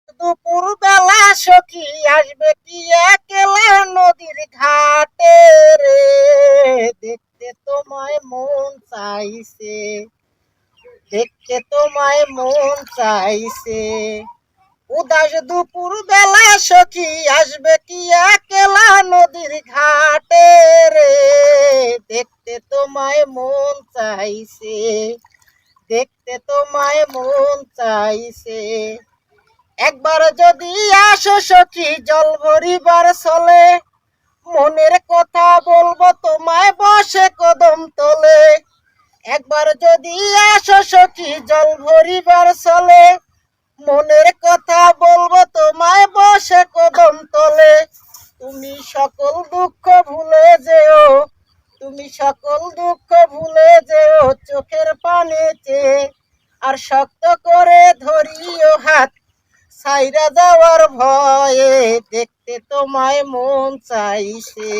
দুপুর বেলা সখী আসবে কি একলা নদীর ঘাটে রে, দেখতে তোমায় মন চাইছে, দেখতে তোমায় মন চাইছে। উদাস দুপুর বেলা সখী আসবে কি একলা নদীর ঘাটে রে, দেখতে তোমায় মন চাইছে, দেখতে তোমায় মন চাইছে। একবার যদি আসো সখী জল ভরিবার চলে, মনের কথা বলবো তোমায় বসে কদম তলে। একবার যদি আসো সখী জল ভরিবার চলে, মনের কথা বলবো তোমায় বসে কদম তলে। তুমি সকল দুঃখ ভুলে যেও, তুমি সকল দুঃখ ভুলে যেও চোখের পানিতে, আর শক্ত করে ধরিও হাত ছাইরা যাওয়ার ভয়ে, দেখতে তোমায় মন চাইছে।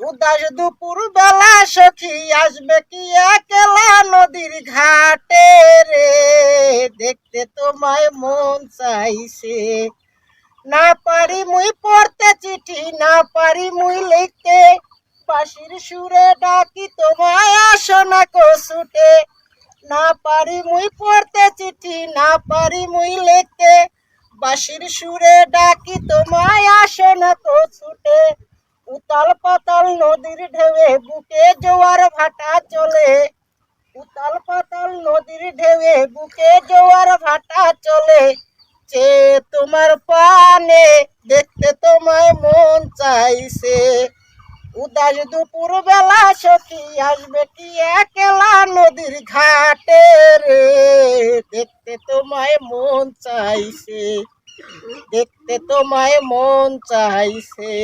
উদাস দুপুর বেলা সখী আসবে কি একলা নদীর ঘাটে রে, দেখতে তোমায় মন চাইছে। না পারি মুই পড়তে চিঠি, না পারি মুই লিখতে, বাঁশির সুরে ডাকি তোমায় আসো না কো ছুটে। না পারি মুই পড়তে চিঠি, না পারি মুই লিখতে, বাঁশির সুরে ডাকি তোমায় আসো না কো ছুটে। উতাল পাতাল নদীর ঢেউয়ে বুকে জোয়ার ভাটা চলে, উতাল পাতাল নদীর ঢেউয়ে বুকে জোয়ার ভাটা চলে। চে তোমার পানে দেখতে তোমায় মন চাইছে। উদাস দুপুর বেলা সখী আসবে কি একলা নদীর ঘাটে রে, দেখতে তোমায় মন চাইছে, দেখতে তোমায় মন চাইছে।